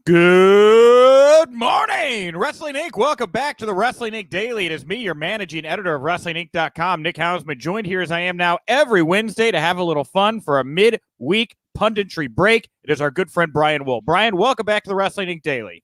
Good morning, Wrestling Inc. Welcome back to the Wrestling Inc. Daily. It is me, your managing editor of WrestlingInc.com, Nick Hausman, joined here as I am now every Wednesday to have a little fun for a mid-week punditry break. It is our good friend Brian Wohl. Brian, welcome back to the Wrestling Inc. Daily.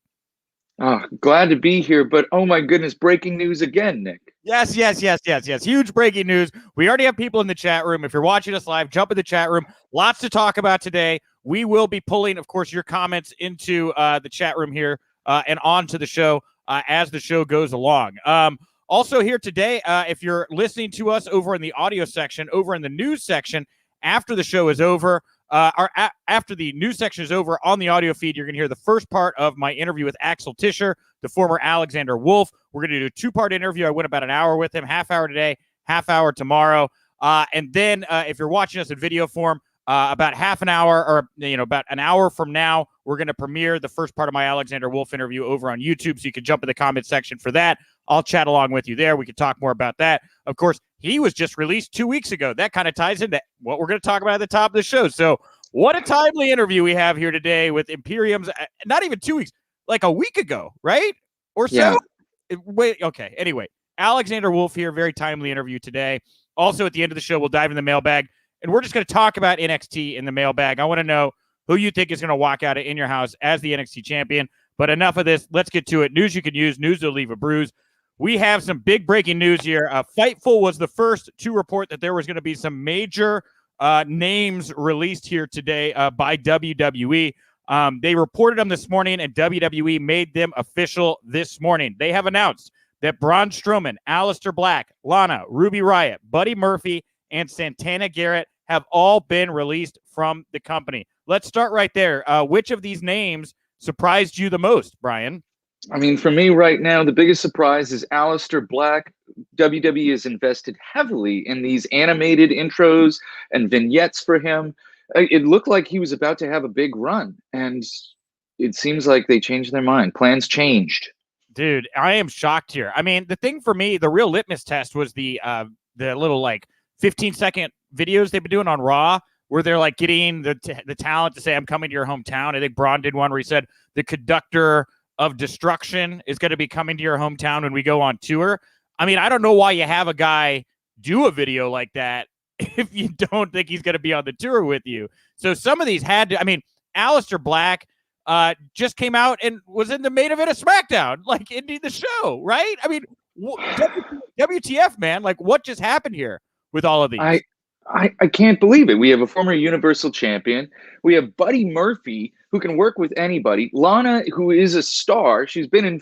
Oh, glad to be here, but oh my goodness, breaking news again, Nick. Yes. Huge breaking news. We already have people in the chat room. If you're watching us live, jump in the chat room. Lots to talk about today. We will be pulling, of course, your comments into the chat room here and onto the show as the show goes along. Also here today, if you're listening to us over in the audio section, over in the news section, after the show is over, after the news section is over on the audio feed, you're going to hear the first part of my interview with Axel Tischer, the former Alexander Wolf. We're going to do a two-part interview. I went about an hour with him, half hour today, half hour tomorrow. And then if you're watching us in video form, about half an hour or, about an hour from now, we're going to premiere the first part of my Alexander Wolf interview over on YouTube. So you can jump in the comment section for that. I'll chat along with you there. We can talk more about that. Of course, he was just released 2 weeks ago. That kind of ties into what we're going to talk about at the top of the show. So what a timely interview we have here today with Imperium's, not even 2 weeks, like a week ago, right? Or so? Yeah. Wait, okay. Anyway, Alexander Wolf here, very timely interview today. Also, at the end of the show, we'll dive in the mailbag. And we're just going to talk about NXT in the mailbag. I want to know who you think is going to walk out in your house as the NXT champion. But enough of this. Let's get to it. News you can use. News that'll leave a bruise. We have some big breaking news here. Fightful was the first to report that there was going to be some major names released here today by WWE. They reported them this morning, and WWE made them official this morning. They have announced that Braun Strowman, Aleister Black, Lana, Ruby Riott, Buddy Murphy, and Santana Garrett have all been released from the company. Let's start right there. Which of these names surprised you the most, Brian? I mean, for me right now, the biggest surprise is Aleister Black. WWE has invested heavily in these animated intros and vignettes for him. It looked like he was about to have a big run, and it seems like they changed their mind. Plans changed. Dude, I am shocked here. I mean, the thing for me, the real litmus test was the little 15-second videos they've been doing on Raw where they're like getting the talent to say, I'm coming to your hometown. I think Braun did one where he said the conductor of destruction is going to be coming to your hometown when we go on tour. I mean, I don't know why you have a guy do a video like that if you don't think he's going to be on the tour with you. So some of these had to, I mean, Aleister Black just came out and was in the main event of SmackDown, like ending the show, right? I mean, WTF, man, like what just happened here with all of these? I can't believe it. We have a former Universal Champion. We have Buddy Murphy, who can work with anybody. Lana, who is a star. She's been in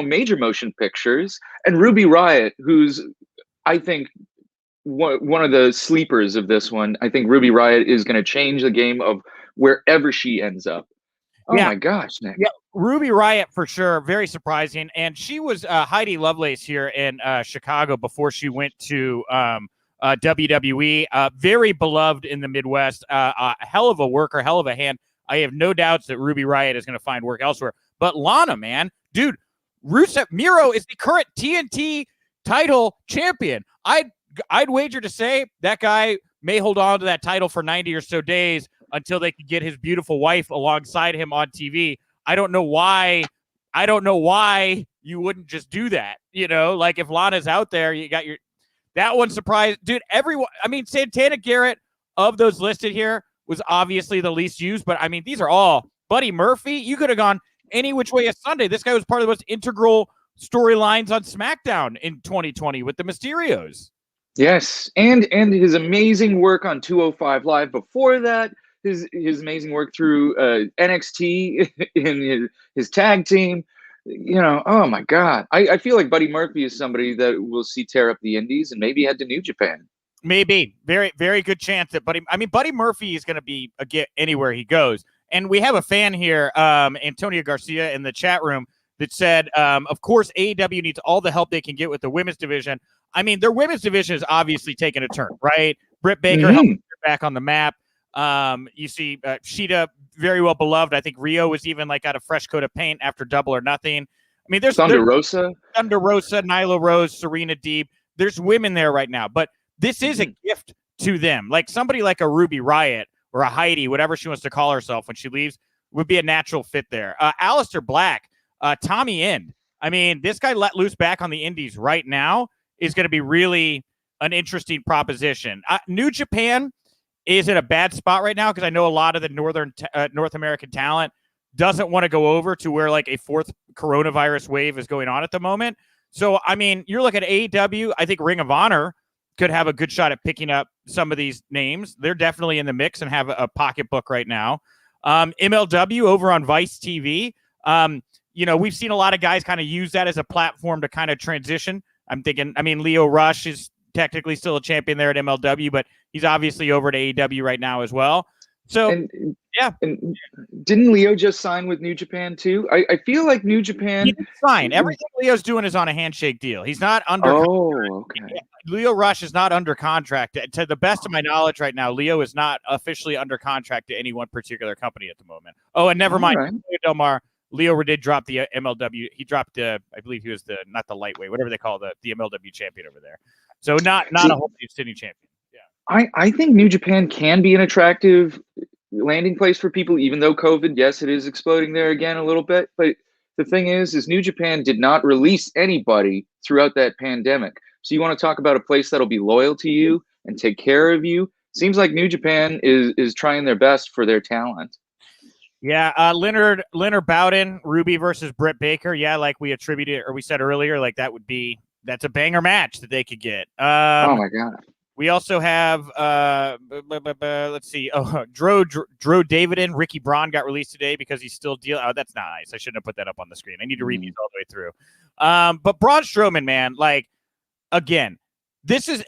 major motion pictures. And Ruby Riott, who's, I think, one of the sleepers of this one. I think Ruby Riott is going to change the game of wherever she ends up. Oh, my gosh, Nick. Yeah, Ruby Riott for sure. Very surprising. And she was Heidi Lovelace here in Chicago before she went to WWE. Very beloved in the Midwest. A hell of a worker, hell of a hand. I have no doubts that Ruby Riott is going to find work elsewhere. But Lana, man, dude, Rusev Miro is the current TNT title champion. I'd wager to say that guy may hold on to that title for 90 or so days until they can get his beautiful wife alongside him on TV. I don't know why you wouldn't just do that. Like if Lana's out there, you got that one surprised. Dude, everyone, I mean, Santana Garrett of those listed here was obviously the least used, but I mean, these are all Buddy Murphy. You could have gone any which way a Sunday. This guy was part of the most integral storylines on SmackDown in 2020 with the Mysterios. Yes, and his amazing work on 205 Live before that, his amazing work through NXT in his tag team. Oh my God. I feel like Buddy Murphy is somebody that we'll see tear up the indies and maybe head to New Japan. Maybe. Very, very good chance that Buddy Murphy is going to be a get anywhere he goes. And we have a fan here, Antonio Garcia, in the chat room that said, of course, AEW needs all the help they can get with the women's division. I mean, their women's division is obviously taking a turn, right? Britt Baker helped her back on the map. You see Sheeta, very well beloved. I think Rio was even got a fresh coat of paint after Double or Nothing. I mean, there's Thunder Rosa, Nyla Rose, Serena Deeb. There's women there right now, but this is a gift to them. Like somebody like a Ruby Riott or a Heidi, whatever she wants to call herself when she leaves. would be a natural fit there. Aleister Black, Tommy End. I mean, this guy let loose back on the indies right now is going to be really an interesting proposition. New Japan is in a bad spot right now because I know a lot of the North American talent doesn't want to go over to where like a fourth coronavirus wave is going on at the moment. So, I mean, you're looking at AEW. I think Ring of Honor could have a good shot at picking up some of these names. They're definitely in the mix and have a pocketbook right now. MLW over on Vice TV. We've seen a lot of guys kind of use that as a platform to kind of transition. I'm thinking, Leo Rush is technically still a champion there at MLW, but he's obviously over to AEW right now as well. So, And didn't Leo just sign with New Japan too? I feel like New Japan. He didn't sign. Everything Leo's doing is on a handshake deal. He's not under. Okay. Leo Rush is not under contract. To the best of my knowledge right now, Leo is not officially under contract to any one particular company at the moment. Oh, and never mind. Right. Del Mar, Leo did drop the MLW. He dropped I believe he was not the lightweight, whatever they call the MLW champion over there. So not a whole new city champion. Yeah. I think New Japan can be an attractive landing place for people, even though COVID, yes, it is exploding there again a little bit. But the thing is New Japan did not release anybody throughout that pandemic. So you want to talk about a place that'll be loyal to you and take care of you. Seems like New Japan is trying their best for their talent. Yeah, Leonard Bowden, Ruby versus Britt Baker. Yeah, like we attributed or we said earlier, like that's a banger match that they could get. Oh my god. We also have let's see. Oh, Dro David and Ricky Braun got released today because he's still dealing. Oh, that's nice. I shouldn't have put that up on the screen. I need to read these all the way through. But Braun Strowman, man, like again, this is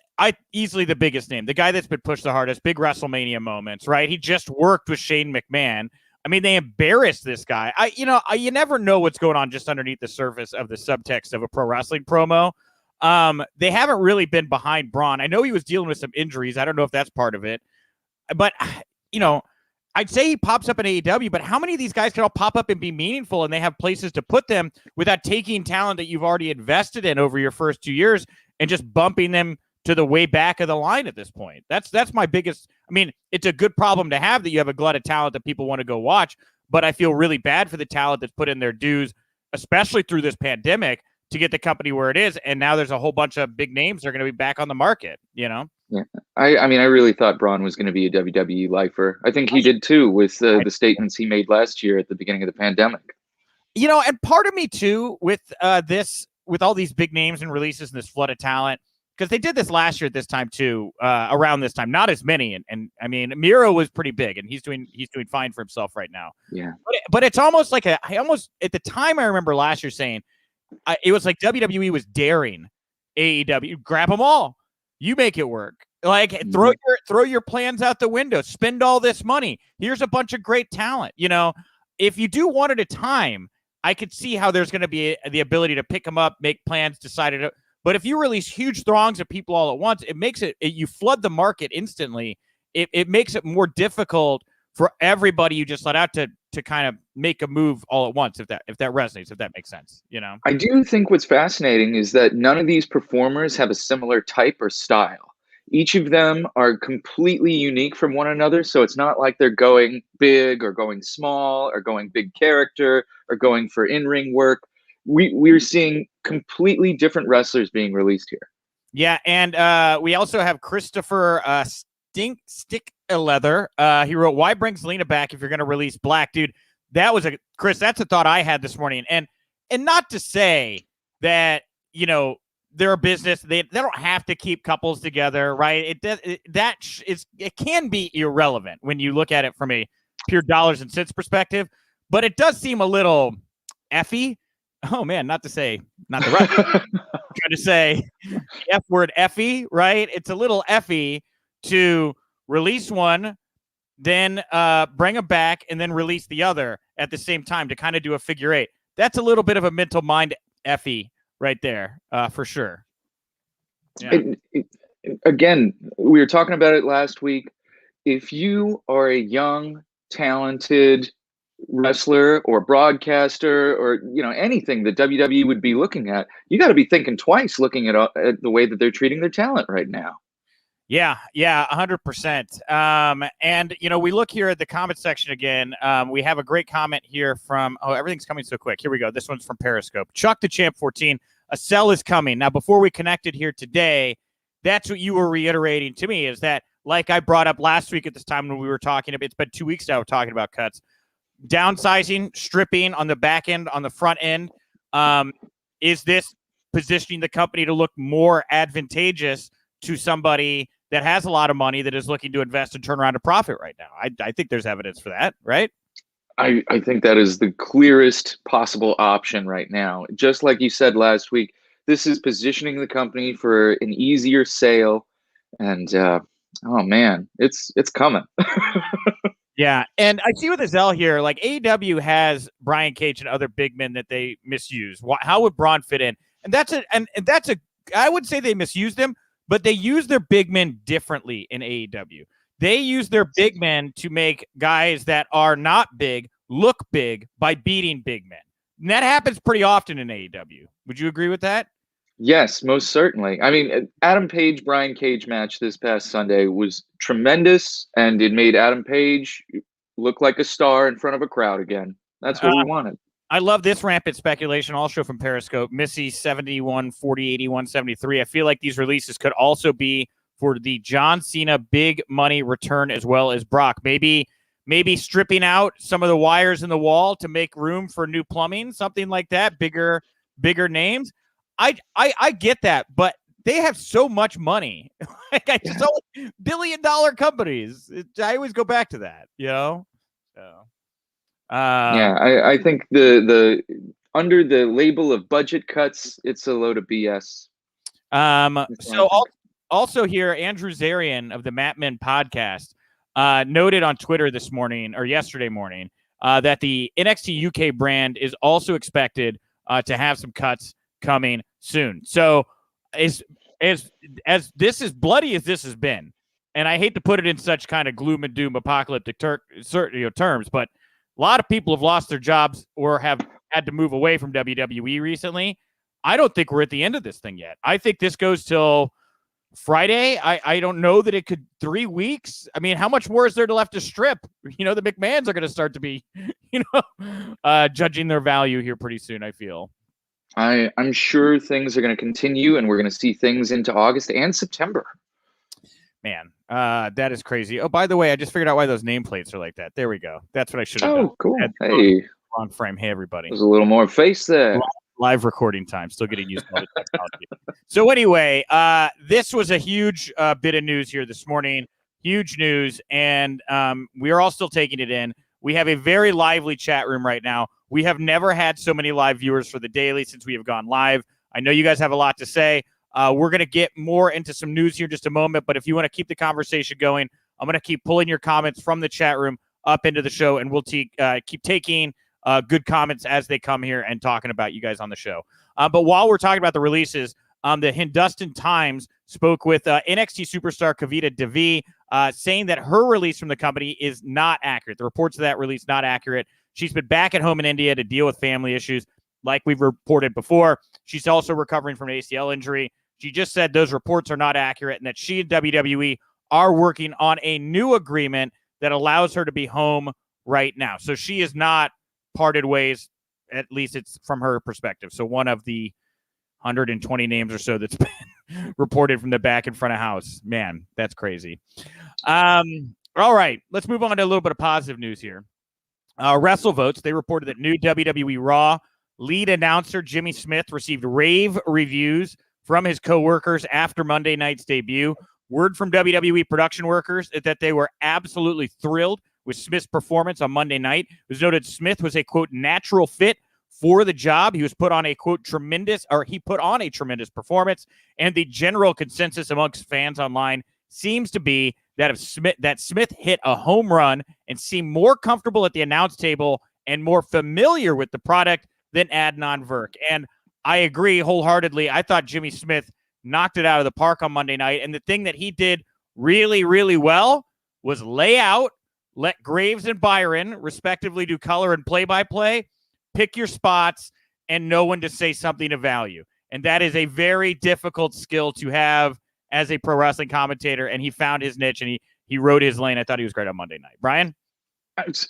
easily the biggest name, the guy that's been pushed the hardest, big WrestleMania moments, right? He just worked with Shane McMahon. I mean, they embarrassed this guy. You never know what's going on just underneath the surface of the subtext of a pro wrestling promo. They haven't really been behind Braun. I know he was dealing with some injuries. I don't know if that's part of it, but I'd say he pops up in AEW, but how many of these guys can all pop up and be meaningful and they have places to put them without taking talent that you've already invested in over your first 2 years and just bumping them to the way back of the line at this point? That's my biggest. I mean, it's a good problem to have that you have a glut of talent that people want to go watch, but I feel really bad for the talent that's put in their dues, especially through this pandemic, to get the company where it is. And now there's a whole bunch of big names that are going to be back on the market, Yeah. I really thought Braun was going to be a WWE lifer. I think he did too with the statements he made last year at the beginning of the pandemic. And part of me too with with all these big names and releases and this flood of talent, because they did this last year at this time too, around this time, not as many. And I mean, Miro was pretty big and he's doing fine for himself right now. Yeah. But it's almost like at the time I remember last year saying, it was like WWE was daring AEW, grab them all. You make it work. Like throw your plans out the window. Spend all this money. Here's a bunch of great talent. If you do one at a time, I could see how there's going to be the ability to pick them up, make plans, decide it. But if you release huge throngs of people all at once, it makes you flood the market instantly. It makes it more difficult for everybody you just let out to kind of make a move all at once, if that resonates, if that makes sense, I do think what's fascinating is that none of these performers have a similar type or style. Each of them are completely unique from one another, so it's not like they're going big or going small or going big character or going for in-ring work. We're seeing completely different wrestlers being released here. Yeah, and we also have Christopher Stick Leather. He wrote, "Why bring Zelina back if you're going to release Black?" Dude, that's a thought I had this morning. And not to say that, they're a business. They don't have to keep couples together, right? It can be irrelevant when you look at it from a pure dollars and cents perspective, but it does seem a little effy. Oh man, not the right trying to say F word effy, right? It's a little effy to release one, then bring them back, and then release the other at the same time to kind of do a figure eight. That's a little bit of a mental mind effy right there, for sure. Yeah. Again, we were talking about it last week. If you are a young, talented wrestler or broadcaster or anything that WWE would be looking at, you got to be thinking twice looking at the way that they're treating their talent right now. Yeah, 100%. And we look here at the comment section again. We have a great comment here from everything's coming so quick. Here we go. This one's from Periscope. Chuck the Champ 14. A sell is coming. Now, before we connected here today, that's what you were reiterating to me, is that, like I brought up last week at this time when we were talking about, it's been 2 weeks now, we're talking about cuts, downsizing, stripping on the back end, on the front end. Is this positioning the company to look more advantageous to somebody that has a lot of money that is looking to invest and turn around a profit right now? I think there's evidence for that, right? I think that is the clearest possible option right now. Just like you said last week, this is positioning the company for an easier sale. And oh man, it's coming. Yeah, and I see with Azell here, like AEW has Brian Cage and other big men that they misuse. How would Braun fit in? And that's I would say they misuse them, but they use their big men differently in AEW. They use their big men to make guys that are not big look big by beating big men. And that happens pretty often in AEW. Would you agree with that? Yes, most certainly. I mean, Adam Page, Brian Cage match this past Sunday was tremendous, and it made Adam Page look like a star in front of a crowd again. That's what we wanted. I love this rampant speculation, also from Periscope. Missy 71, 40, 81, 73. I feel like these releases could also be for the John Cena big money return as well as Brock. Maybe stripping out some of the wires in the wall to make room for new plumbing, something like that, bigger names. I get that, but they have so much money. $1 billion companies. I always go back to that, So, I think the under the label of budget cuts, it's a load of BS. So also here, Andrew Zarian of the Mat Men podcast noted on Twitter this morning or yesterday morning that the NXT UK brand is also expected to have some cuts coming soon. So as this is bloody as this has been, and I hate to put it in such kind of gloom and doom apocalyptic terms, but a lot of people have lost their jobs or have had to move away from WWE recently. I don't think we're at the end of this thing yet. I think this goes till Friday. I don't know that it could 3 weeks. I mean, how much more is there left to strip? The McMahons are going to start to be, judging their value here pretty soon, I feel. I'm sure things are going to continue, and we're going to see things into August and September. Man, that is crazy. Oh, by the way, I just figured out why those nameplates are like that. There we go. That's what I should have done. Oh, cool. Hey. Wrong frame. Hey, everybody. There's a little more face there. Live recording time. Still getting used to all the technology. So anyway, this was a huge bit of news here this morning. Huge news. And we are all still taking it in. We have a very lively chat room right now. We have never had so many live viewers for the daily since we have gone live. I know you guys have a lot to say. We're going to get more into some news here in just a moment, but if you want to keep the conversation going, I'm going to keep pulling your comments from the chat room up into the show, and we'll keep taking good comments as they come here and talking about you guys on the show. But while we're talking about the releases, the Hindustan Times spoke with NXT superstar Kavita Devi, saying that her release from the company is not accurate. The reports of that release not accurate. She's been back at home in India to deal with family issues, like we've reported before. She's also recovering from an ACL injury. She just said those reports are not accurate and that she and WWE are working on a new agreement that allows her to be home right now. So she is not parted ways, at least it's from her perspective. So one of the 120 names or so that's been reported from the back in front of house. Man, that's crazy. All right, let's move on to a little bit of positive news here. WrestleVotes, they reported that new WWE Raw lead announcer Jimmy Smith received rave reviews from his co-workers after Monday night's debut. Word from WWE production workers is that they were absolutely thrilled with Smith's performance on Monday night. It was noted Smith was a, quote, natural fit for the job. He was put on a, quote, tremendous performance, and the general consensus amongst fans online seems to be that Smith hit a home run and seemed more comfortable at the announce table and more familiar with the product than Adnan Virk. And I agree wholeheartedly. I thought Jimmy Smith knocked it out of the park on Monday night. And the thing that he did really, really well was lay out, let Graves and Byron respectively do color and play-by-play, pick your spots, and know when to say something of value. And that is a very difficult skill to have as a pro wrestling commentator, and he found his niche and he rode his lane. I thought he was great on Monday night. Brian?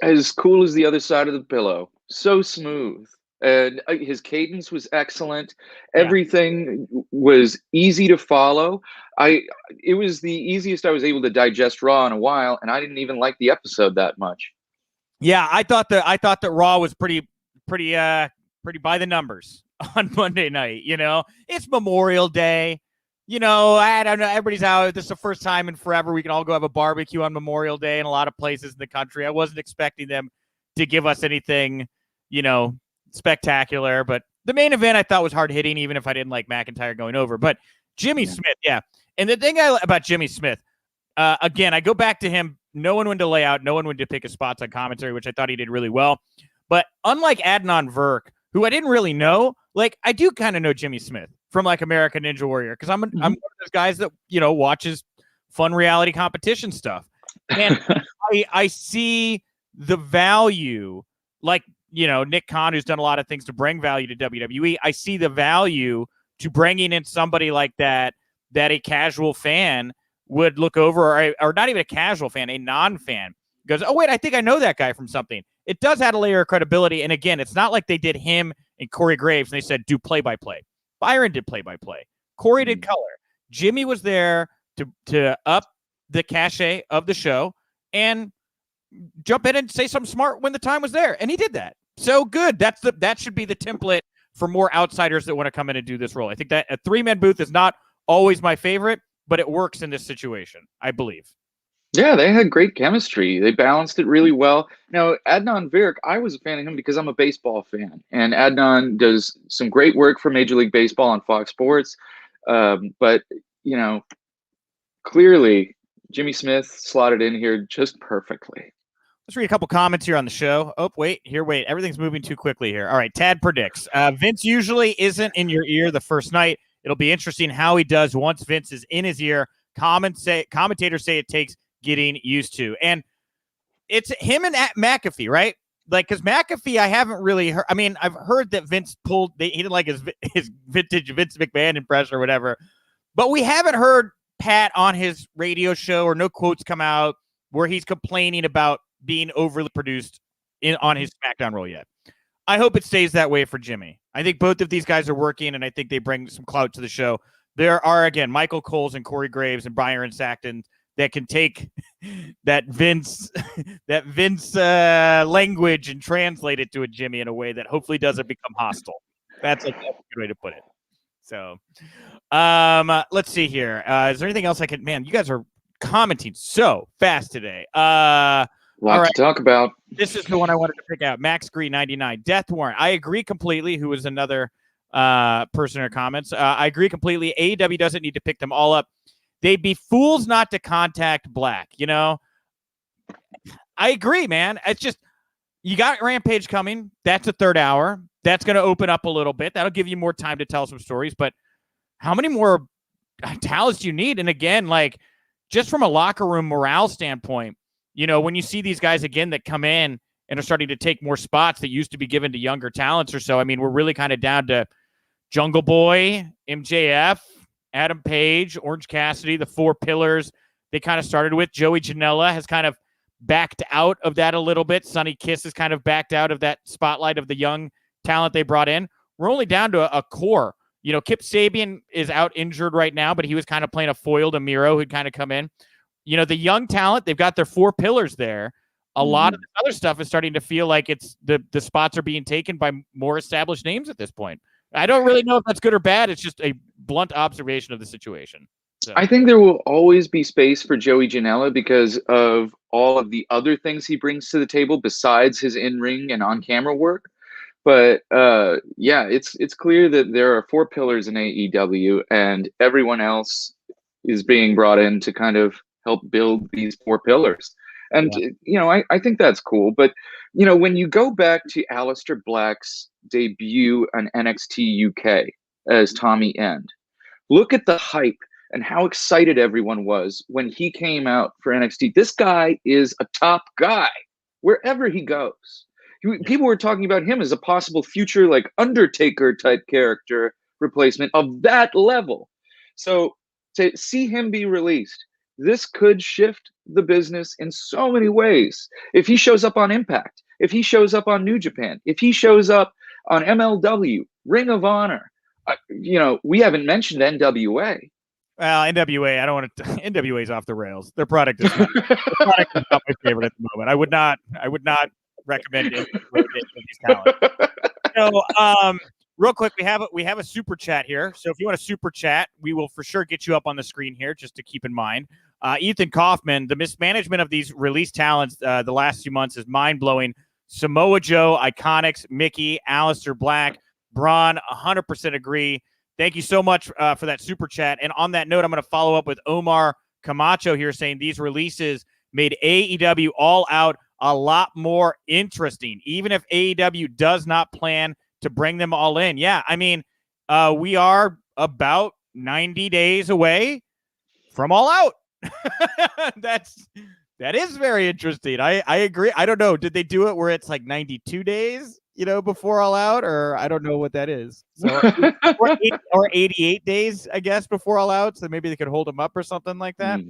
As cool as the other side of the pillow. So smooth. And his cadence was excellent. Everything was easy to follow. It was the easiest I was able to digest Raw in a while, and I didn't even like the episode that much. Yeah, I thought that Raw was pretty by the numbers on Monday night. You know, it's Memorial Day. You know, I don't know. Everybody's out. This is the first time in forever we can all go have a barbecue on Memorial Day in a lot of places in the country. I wasn't expecting them to give us anything, you know, spectacular. But the main event I thought was hard hitting, even if I didn't like McIntyre going over. But Jimmy Smith, yeah. And the thing about Jimmy Smith, again, I go back to him knowing when to lay out, knowing when to pick his spots on commentary, which I thought he did really well. But unlike Adnan Virk, who I didn't really know, like I do kind of know Jimmy Smith from like American Ninja Warrior, because I'm one of those guys that, you know, watches fun reality competition stuff. And I see the value, like, you know, Nick Khan, who's done a lot of things to bring value to WWE. I see the value to bringing in somebody like that a casual fan would look over, or not even a casual fan, a non-fan goes, oh, wait, I think I know that guy from something. It does add a layer of credibility. And again, it's not like they did him and Corey Graves and they said, do play-by-play. Byron did play-by-play. Corey did color. Jimmy was there to up the cachet of the show and jump in and say something smart when the time was there. And he did that. So good. That should be the template for more outsiders that want to come in and do this role. I think that a three-man booth is not always my favorite, but it works in this situation, I believe. Yeah, they had great chemistry. They balanced it really well. Now, Adnan Virk, I was a fan of him because I'm a baseball fan. And Adnan does some great work for Major League Baseball on Fox Sports. But, you know, clearly Jimmy Smith slotted in here just perfectly. Let's read a couple comments here on the show. Oh, wait. Everything's moving too quickly here. All right, Tad predicts. Vince usually isn't in your ear the first night. It'll be interesting how he does once Vince is in his ear. Commentators say it takes getting used to. And it's him and McAfee, right? Like, because McAfee, I haven't really heard. I mean, I've heard that Vince he didn't like his vintage Vince McMahon impression or whatever. But we haven't heard Pat on his radio show or no quotes come out where he's complaining about being overly produced on his SmackDown role yet. I hope it stays that way for Jimmy. I think both of these guys are working, and I think they bring some clout to the show. There are, again, Michael Coles and Corey Graves and Byron Saxton that can take that Vince language and translate it to a Jimmy in a way that hopefully doesn't become hostile. That's a good way to put it. So, let's see here. Is there anything else I can? Man, you guys are commenting so fast today. Lot to talk about. This is the one I wanted to pick out. Max Green 99. Death Warrant. I agree completely. Who was another person in our comments? I agree completely. AEW doesn't need to pick them all up. They'd be fools not to contact Black. You know, I agree, man. It's just you got Rampage coming. That's a third hour. That's going to open up a little bit. That'll give you more time to tell some stories. But how many more talents do you need? And again, like just from a locker room morale standpoint, you know, when you see these guys again that come in and are starting to take more spots that used to be given to younger talents or so, I mean, we're really kind of down to Jungle Boy, MJF, Adam Page, Orange Cassidy, the four pillars they kind of started with. Joey Janela has kind of backed out of that a little bit. Sonny Kiss has kind of backed out of that spotlight of the young talent they brought in. We're only down to a core. You know, Kip Sabian is out injured right now, but he was kind of playing a foil to Miro who'd kind of come in. You know, the young talent, they've got their four pillars there. A lot of the other stuff is starting to feel like it's the spots are being taken by more established names at this point. I don't really know if that's good or bad. It's just a blunt observation of the situation. So. I think there will always be space for Joey Janela because of all of the other things he brings to the table besides his in-ring and on-camera work. But yeah, it's clear that there are four pillars in AEW, and everyone else is being brought in to kind of help build these four pillars. And, you know, I think that's cool. But, you know, when you go back to Aleister Black's debut on NXT UK as Tommy End, look at the hype and how excited everyone was when he came out for NXT. This guy is a top guy wherever he goes. People were talking about him as a possible future, like, Undertaker type character replacement of that level. So to see him be released. This could shift the business in so many ways. If he shows up on Impact, if he shows up on New Japan, if he shows up on MLW, Ring of Honor, we haven't mentioned NWA. Well, NWA, I don't want to. NWA's off the rails. Their product is not my favorite at the moment. I would not recommend it for these talent. So, real quick, we have a super chat here. So if you want a super chat, we will for sure get you up on the screen here, just to keep in mind. Ethan Kaufman, the mismanagement of these release talents the last few months is mind-blowing. Samoa Joe, Iconics, Mickey, Aleister Black, Braun, 100% agree. Thank you so much for that super chat. And on that note, I'm going to follow up with Omar Camacho here saying these releases made AEW All Out a lot more interesting, even if AEW does not plan to bring them all in. Yeah, I mean, we are about 90 days away from All Out. That is very interesting. I agree. I don't know. Did they do it where it's like 92 days, before All Out, or I don't know what that is. So or 88 days, I guess, before All Out. So maybe they could hold them up or something like that.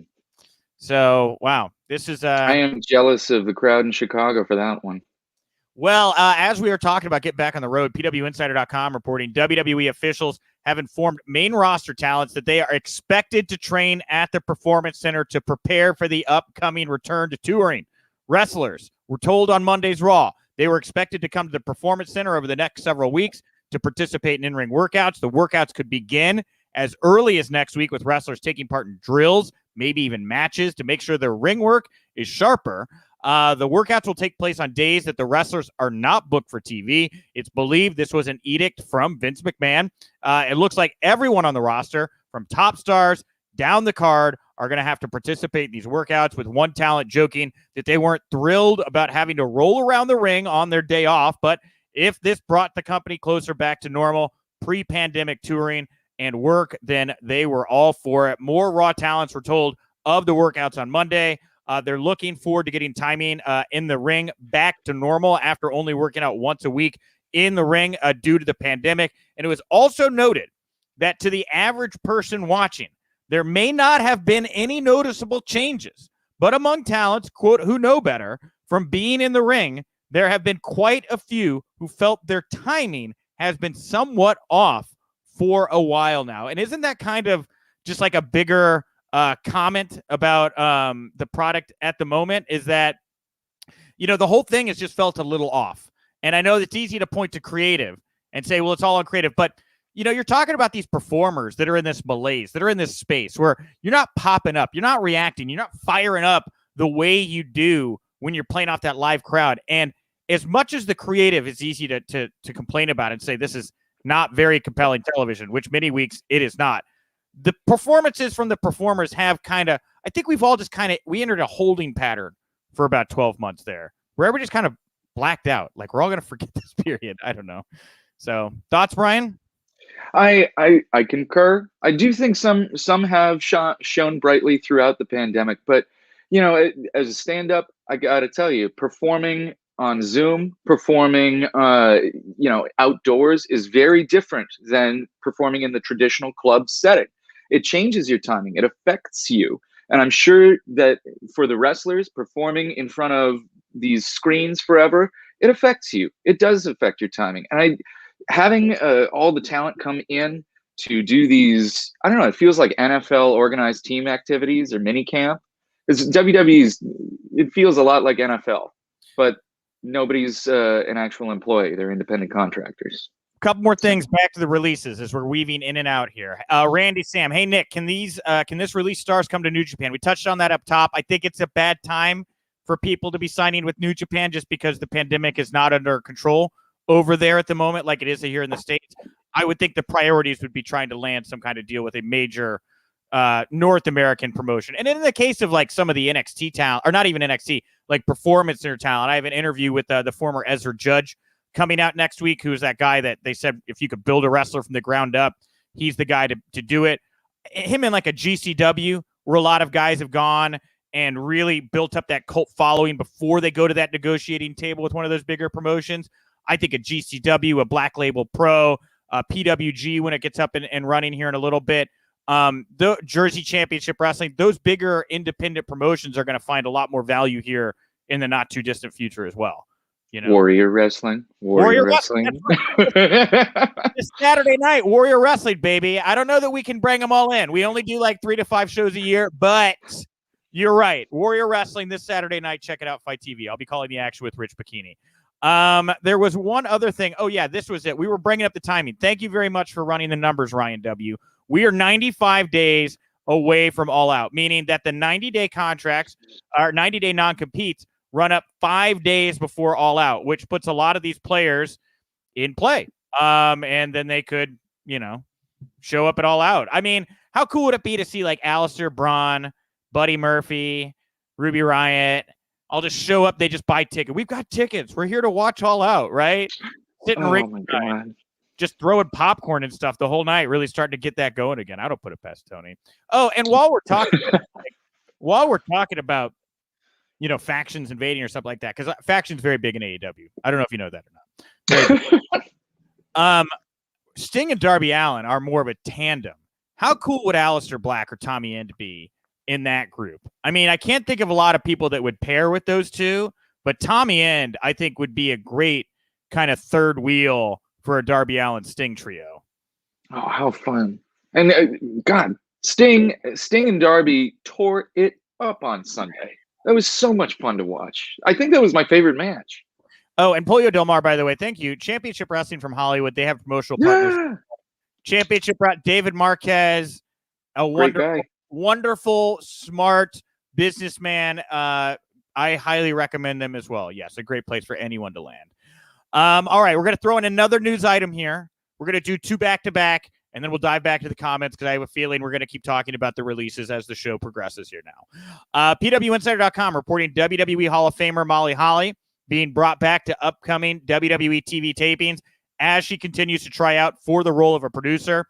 So, wow, this is. I am jealous of the crowd in Chicago for that one. Well, as we are talking about getting back on the road, PWInsider.com reporting WWE officials have informed main roster talents that they are expected to train at the Performance Center to prepare for the upcoming return to touring. Wrestlers were told on Monday's Raw they were expected to come to the Performance Center over the next several weeks to participate in in-ring workouts. The workouts could begin as early as next week, with wrestlers taking part in drills, maybe even matches, to make sure their ring work is sharper. The workouts will take place on days that the wrestlers are not booked for TV. It's believed this was an edict from Vince McMahon. It looks like everyone on the roster, from top stars down the card, are going to have to participate in these workouts, with one talent joking that they weren't thrilled about having to roll around the ring on their day off. But if this brought the company closer back to normal pre-pandemic touring and work, then they were all for it. More Raw talents were told of the workouts on Monday. They're looking forward to getting timing in the ring back to normal after only working out once a week in the ring due to the pandemic. And it was also noted that to the average person watching, there may not have been any noticeable changes, but among talents, quote, who know better from being in the ring, there have been quite a few who felt their timing has been somewhat off for a while now. And isn't that kind of just like a bigger comment about the product at the moment, is that, the whole thing has just felt a little off. And I know it's easy to point to creative and say, well, it's all on creative, but you're talking about these performers that are in this malaise, that are in this space where you're not popping up, you're not reacting, you're not firing up the way you do when you're playing off that live crowd. And as much as the creative is easy to complain about and say this is not very compelling television, which many weeks it is not, the performances from the performers have I think we've all just we entered a holding pattern for about 12 months there, where everybody just kind of blacked out. Like, we're all going to forget this period. I don't know. So, thoughts, Brian? I concur. I do think some have shown brightly throughout the pandemic, but as a stand-up, I got to tell you, performing on Zoom, performing outdoors is very different than performing in the traditional club setting. It changes your timing. It affects you. And I'm sure that for the wrestlers, performing in front of these screens forever, it affects you. It does affect your timing. And having all the talent come in to do these, I don't know, it feels like NFL organized team activities or mini camp. It's WWE's, it feels a lot like NFL, but nobody's an actual employee. They're independent contractors. Couple more things back to the releases as we're weaving in and out here. Randy Sam, hey Nick, can this release stars come to New Japan? We touched on that up top. I think it's a bad time for people to be signing with New Japan just because the pandemic is not under control over there at the moment like it is here in the States. I would think the priorities would be trying to land some kind of deal with a major North American promotion. And in the case of like some of the NXT talent, or not even NXT, like Performance Center talent, I have an interview with the former Ezra Judge coming out next week, who's that guy that they said if you could build a wrestler from the ground up, he's the guy to do it. Him in like a GCW, where a lot of guys have gone and really built up that cult following before they go to that negotiating table with one of those bigger promotions. I think a GCW, a Black Label Pro, PWG when it gets up and running here in a little bit, The Jersey Championship Wrestling, those bigger independent promotions are going to find a lot more value here in the not too distant future as well. Warrior Wrestling. Warrior Wrestling. This Saturday night, Warrior Wrestling, baby. I don't know that we can bring them all in. We only do like 3 to 5 shows a year, but you're right. Warrior Wrestling this Saturday night. Check it out, Fight TV. I'll be calling the action with Rich Bikini. There was one other thing. Oh, yeah, this was it. We were bringing up the timing. Thank you very much for running the numbers, Ryan W. We are 95 days away from All Out, meaning that the 90-day contracts, or 90-day non-competes, run up 5 days before All Out, which puts a lot of these players in play. And then they could, show up at All Out. I mean, how cool would it be to see like Aleister, Braun, Buddy Murphy, Ruby Riott, I'll just show up. They just buy tickets. We've got tickets. We're here to watch All Out, right? Sitting ringside, just throwing popcorn and stuff the whole night, really starting to get that going again. I don't put it past Tony. Oh, and while we're talking about, factions invading or something like that, because faction's very big in AEW. I don't know if you know that or not. Sting and Darby Allin are more of a tandem. How cool would Aleister Black or Tommy End be in that group? I mean, I can't think of a lot of people that would pair with those two, but Tommy End, I think, would be a great kind of third wheel for a Darby Allin Sting trio. Oh, how fun. And God, Sting and Darby tore it up on Sunday. That was so much fun to watch. I think that was my favorite match. Oh, and Polio Del Mar, by the way, thank you. Championship Wrestling from Hollywood. They have promotional partners. Yeah. Championship David Marquez, a wonderful, smart businessman. I highly recommend them as well. Yes, a great place for anyone to land. All right, we're going to throw in another news item here. We're going to do 2 back-to-back, and then we'll dive back to the comments because I have a feeling we're going to keep talking about the releases as the show progresses here now. PWInsider.com reporting WWE Hall of Famer Molly Holly being brought back to upcoming WWE TV tapings as she continues to try out for the role of a producer.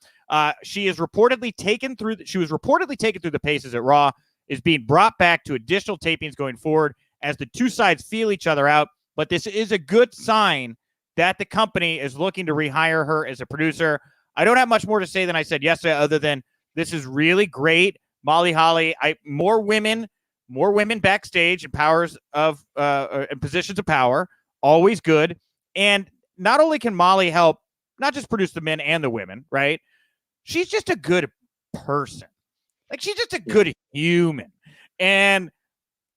She was reportedly taken through the paces at Raw, is being brought back to additional tapings going forward as the two sides feel each other out. But this is a good sign that the company is looking to rehire her as a producer. I don't have much more to say than I said yesterday, other than this is really great. Molly Holly, more women backstage in powers of in positions of power, always good. And not only can Molly help not just produce the men and the women, right? She's just a good person. Like, she's just a good human. And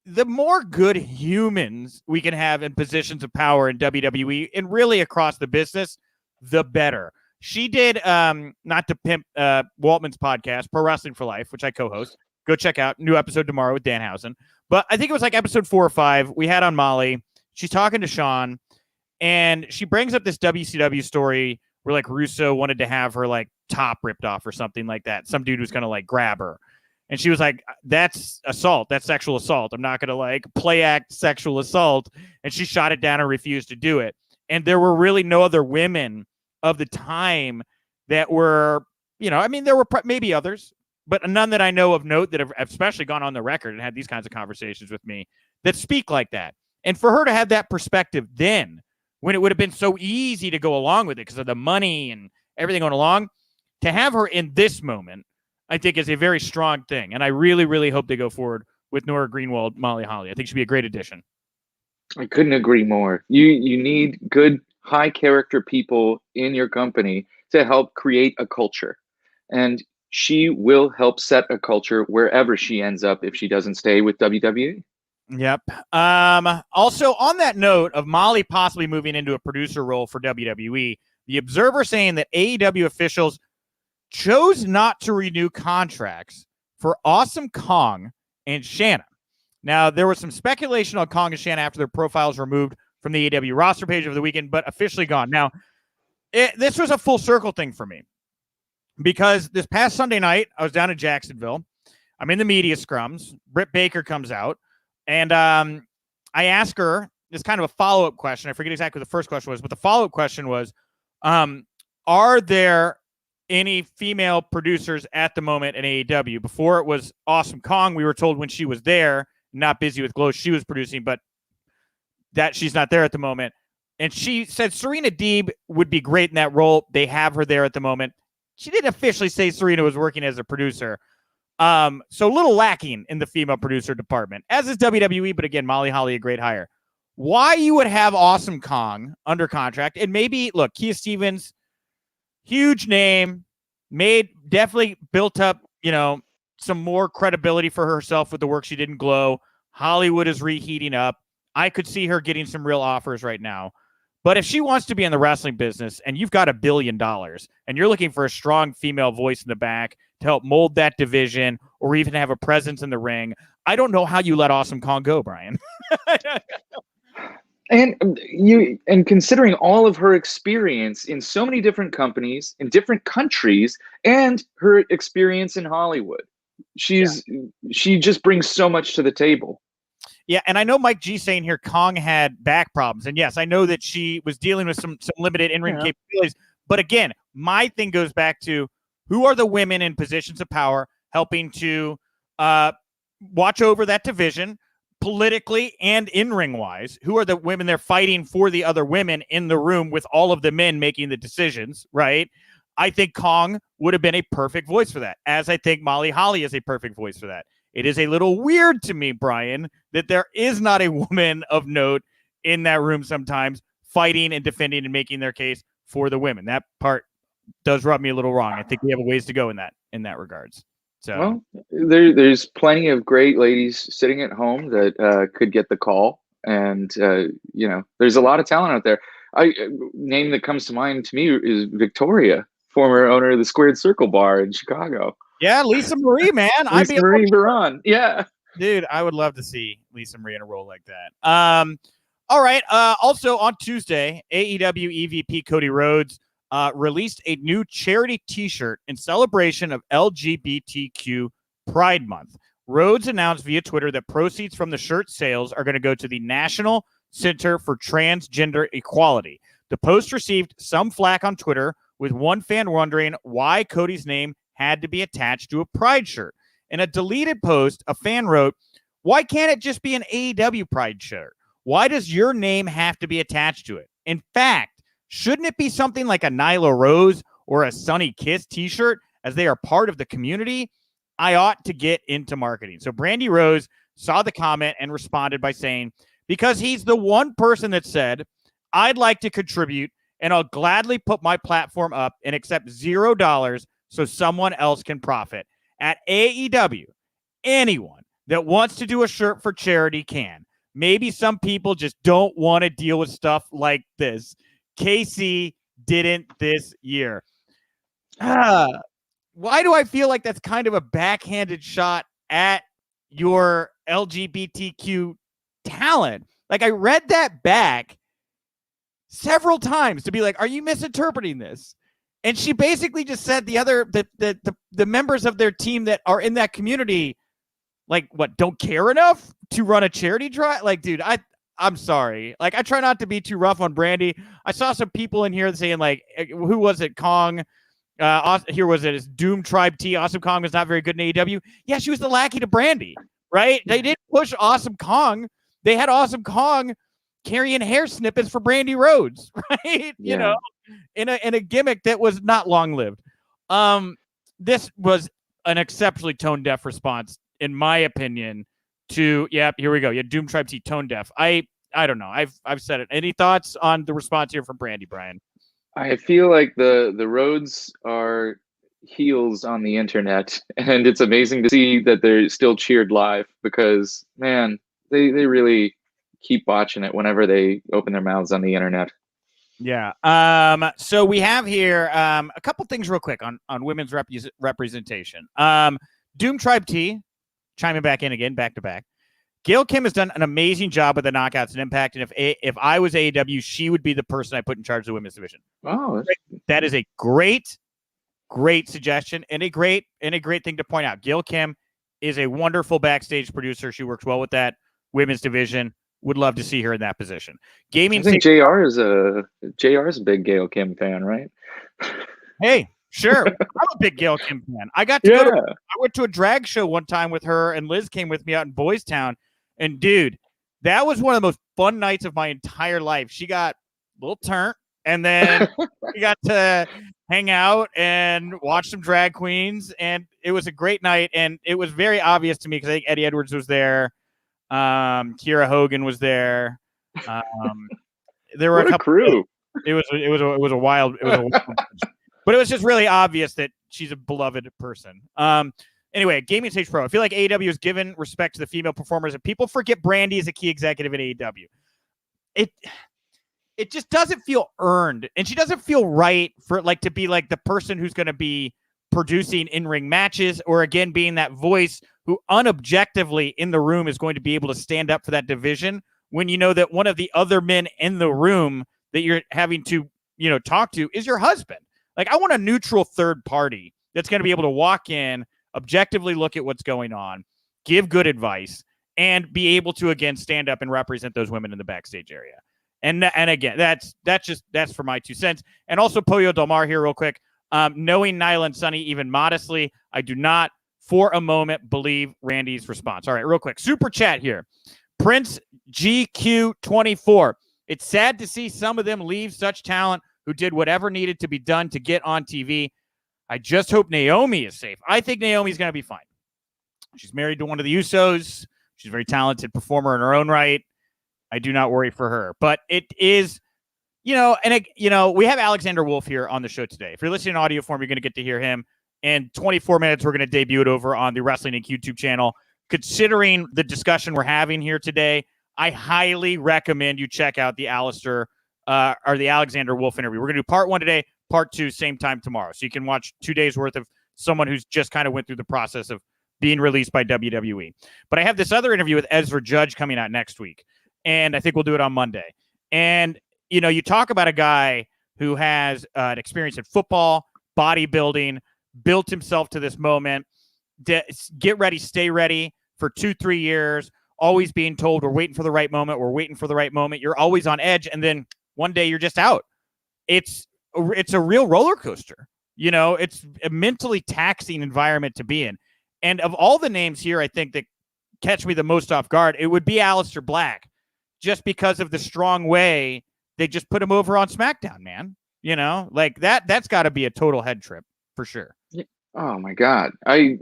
the more good humans we can have in positions of power in WWE and really across the business, the better. She did, not to pimp Waltman's podcast, Pro Wrestling for Life, which I co-host. Go check out. New episode tomorrow with Danhausen. But I think it was like episode 4 or 5. We had on Molly. She's talking to Sean, and she brings up this WCW story where like Russo wanted to have her like top ripped off or something like that. Some dude was going to like grab her. And she was like, that's assault. That's sexual assault. I'm not going to like play act sexual assault. And she shot it down and refused to do it. And there were really no other women of the time that were, there were maybe others, but none that I know of note that have especially gone on the record and had these kinds of conversations with me that speak like that. And for her to have that perspective then, when it would have been so easy to go along with it because of the money and everything going along, to have her in this moment, I think is a very strong thing. And I really, really hope they go forward with Nora Greenwald, Molly Holly. I think she'd be a great addition. I couldn't agree more. You need good, high character people in your company to help create a culture. And she will help set a culture wherever she ends up if she doesn't stay with WWE. Yep. Also, on that note of Molly possibly moving into a producer role for WWE, the Observer saying that AEW officials chose not to renew contracts for Awesome Kong and Shanna. Now, there was some speculation on Kong and Shanna after their profiles were removed from the AEW roster page over the weekend, but officially gone. Now, this was a full circle thing for me because this past Sunday night, I was down in Jacksonville. I'm in the media scrums. Britt Baker comes out, and I ask her this kind of a follow-up question. I forget exactly what the first question was, but the follow-up question was, are there any female producers at the moment in AEW? Before it was Awesome Kong, we were told when she was there, not busy with Glow, she was producing, but that she's not there at the moment. And she said Serena Deeb would be great in that role. They have her there at the moment. she didn't officially say Serena was working as a producer. So a little lacking in the female producer department, as is WWE. But again, Molly Holly, a great hire. Why you would have Awesome Kong under contract, and maybe look, Kia Stevens, huge name, definitely built up, some more credibility for herself with the work she did in Glow. Hollywood is reheating up. I could see her getting some real offers right now. But if she wants to be in the wrestling business and you've got $1 billion and you're looking for a strong female voice in the back to help mold that division or even have a presence in the ring, I don't know how you let Awesome Kong go, Brian. And considering all of her experience in so many different companies, in different countries, and her experience in Hollywood, she just brings so much to the table. Yeah, and I know Mike G saying here Kong had back problems. And yes, I know that she was dealing with some limited in-ring capabilities. But again, my thing goes back to who are the women in positions of power helping to watch over that division politically and in-ring wise? Who are the women they're fighting for the other women in the room with all of the men making the decisions, right? I think Kong would have been a perfect voice for that, as I think Molly Holly is a perfect voice for that. It is a little weird to me, Brian, that there is not a woman of note in that room sometimes fighting and defending and making their case for the women. That part does rub me a little wrong. I think we have a ways to go in that regards. So, well, there's plenty of great ladies sitting at home that could get the call, and there's a lot of talent out there. Name that comes to mind to me is Victoria, former owner of the Squared Circle Bar in Chicago. Yeah, Lisa Marie, man. Lisa Marie Braun. Yeah. Dude, I would love to see Lisa Marie in a role like that. All right. Also on Tuesday, AEW EVP Cody Rhodes released a new charity t-shirt in celebration of LGBTQ Pride Month. Rhodes announced via Twitter that proceeds from the shirt sales are going to go to the National Center for Transgender Equality. The post received some flack on Twitter, with one fan wondering why Cody's name had to be attached to a Pride shirt. In a deleted post, a fan wrote, "Why can't it just be an AEW Pride shirt? Why does your name have to be attached to it? In fact, shouldn't it be something like a Nyla Rose or a Sunny Kiss t-shirt, as they are part of the community? I ought to get into marketing." So Brandy Rose saw the comment and responded by saying, "Because he's the one person that said, I'd like to contribute, and I'll gladly put my platform up and accept $0 so someone else can profit. At AEW, anyone that wants to do a shirt for charity can. Maybe some people just don't want to deal with stuff like this. KC didn't this year." Why do I feel like that's kind of a backhanded shot at your LGBTQ talent? Like, I read that back several times to be like, are you misinterpreting this? And she basically just said the members of their team that are in that community, like, what, don't care enough to run a charity drive? Like, dude, I'm sorry. Like, I try not to be too rough on Brandy. I saw some people in here saying, like, who was it? Kong. Here was it. It's Doom Tribe T. Awesome Kong was not very good in AEW. Yeah, she was the lackey to Brandy, right? They didn't push Awesome Kong. They had Awesome Kong carrying hair snippets for Brandy Rhodes, right? Yeah. In a gimmick that was not long lived. This was an exceptionally tone deaf response, in my opinion. To here we go. Yeah, Doom Tribe T, tone deaf. I don't know. I've said it. Any thoughts on the response here from Brandy, Brian? I feel like the Rhodes are heels on the internet, and it's amazing to see that they're still cheered live, because man, they really keep watching it whenever they open their mouths on the internet. Yeah. So we have here a couple things real quick on women's representation. Doom Tribe T chiming back in again, back to back. Gail Kim has done an amazing job with the Knockouts and Impact, and if I was AEW, she would be the person I put in charge of the women's division. Oh, that is a great suggestion and a great thing to point out. Gail Kim is a wonderful backstage producer. She works well with that women's division. Would love to see her in that position. I think JR is a big Gail Kim fan, right? Hey, sure. I'm a big Gail Kim fan. I went to a drag show one time with her, and Liz came with me out in Boys Town. And dude, that was one of the most fun nights of my entire life. She got a little turnt, and then we got to hang out and watch some drag queens. And it was a great night. And it was very obvious to me because I think Eddie Edwards was there. Kiera Hogan was there. There were What a crew. It was a wild but it was just really obvious that she's a beloved person. Anyway, Gaming Stage Pro. I feel like AEW has given respect to the female performers, and people forget Brandy is a key executive at AEW. It just doesn't feel earned, and she doesn't feel right for like to be like the person who's going to be producing in-ring matches, or again being that voice who unobjectively in the room is going to be able to stand up for that division when you know that one of the other men in the room that you're having to, talk to is your husband. Like, I want a neutral third party that's going to be able to walk in, objectively look at what's going on, give good advice, and be able to, again, stand up and represent those women in the backstage area. And again, that's for my 2 cents. And also Pollo Del Mar here real quick. Knowing Nyla and Sunny even modestly, I do not for a moment believe Randy's response. All right, real quick. Super chat here. Prince GQ24. It's sad to see some of them leave such talent who did whatever needed to be done to get on TV. I just hope Naomi is safe. I think Naomi's going to be fine. She's married to one of the Usos. She's a very talented performer in her own right. I do not worry for her. But it is, we have Alexander Wolf here on the show today. If you're listening in audio form, you're going to get to hear him. In 24 minutes, we're going to debut it over on the Wrestling Inc. YouTube channel. Considering the discussion we're having here today, I highly recommend you check out the Aleister or the Alexander Wolf interview. We're going to do part 1 today, part 2, same time tomorrow. So you can watch 2 days worth of someone who's just kind of went through the process of being released by WWE. But I have this other interview with Ezra Judge coming out next week, and I think we'll do it on Monday. And, you talk about a guy who has an experience in football, bodybuilding, built himself to this moment, get ready, stay ready for 2-3 years, always being told we're waiting for the right moment. We're waiting for the right moment. You're always on edge. And then one day you're just out. It's a real roller coaster. It's a mentally taxing environment to be in. And of all the names here, I think that catch me the most off guard, it would be Aleister Black, just because of the strong way they just put him over on SmackDown, man. Like that's got to be a total head trip for sure. Oh my God. I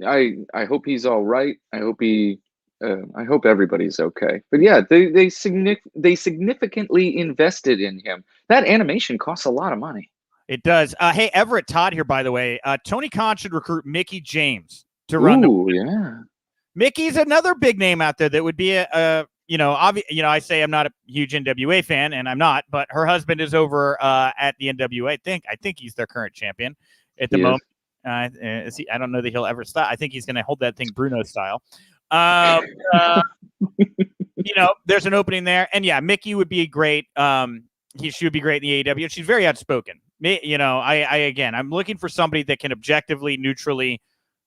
hope he's all right. I hope everybody's okay. But yeah, they significantly invested in him. That animation costs a lot of money. It does. Hey, Everett Todd here, by the way. Tony Khan should recruit Mickie James to run. Mickey's another big name out there that would be I say I'm not a huge NWA fan, and I'm not, but her husband is over at the NWA. I think he's their current champion at the moment. I don't know that he'll ever stop. I think he's going to hold that thing Bruno style. There's an opening there, and yeah, Mickie would be great. She would be great in the AEW. She's very outspoken. I'm looking for somebody that can objectively, neutrally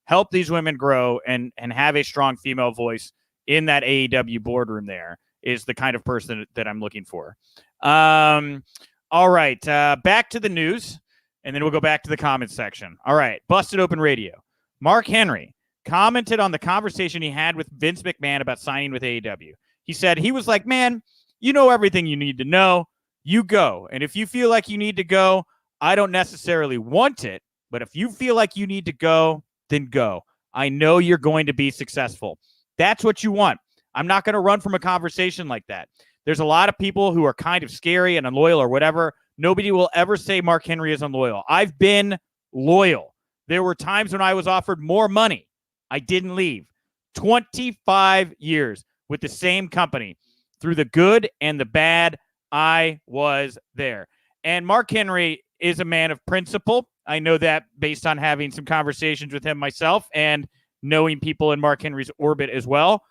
help these women grow and have a strong female voice in that AEW boardroom. There is the kind of person that I'm looking for. All right, back to the news, and then we'll go back to the comments section. All right, Busted Open Radio. Mark Henry commented on the conversation he had with Vince McMahon about signing with AEW. He said he was like, man, you know everything you need to know. You go. And if you feel like you need to go, I don't necessarily want it, but if you feel like you need to go, then go. I know you're going to be successful. That's what you want. I'm not going to run from a conversation like that. There's a lot of people who are kind of scary and unloyal or whatever. Nobody will ever say Mark Henry is unloyal. I've been loyal. There were times when I was offered more money. I didn't leave. 25 years with the same company. Through the good and the bad, I was there. And Mark Henry is a man of principle. I know that based on having some conversations with him myself and knowing people in Mark Henry's orbit as well.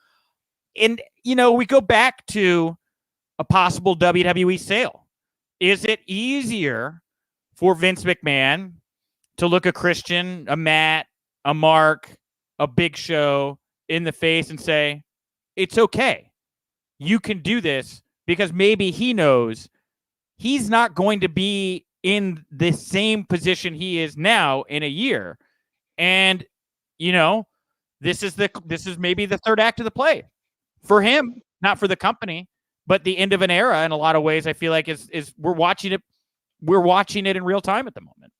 And, we go back to a possible WWE sale. Is it easier for Vince McMahon to look a Christian, a Matt, a Mark, a Big Show in the face and say, it's okay. You can do this, because maybe he knows he's not going to be in the same position he is now in a year. And, this is maybe the third act of the play for him, not for the company, but the end of an era in a lot of ways. I feel like is we're watching it in real time at the moment.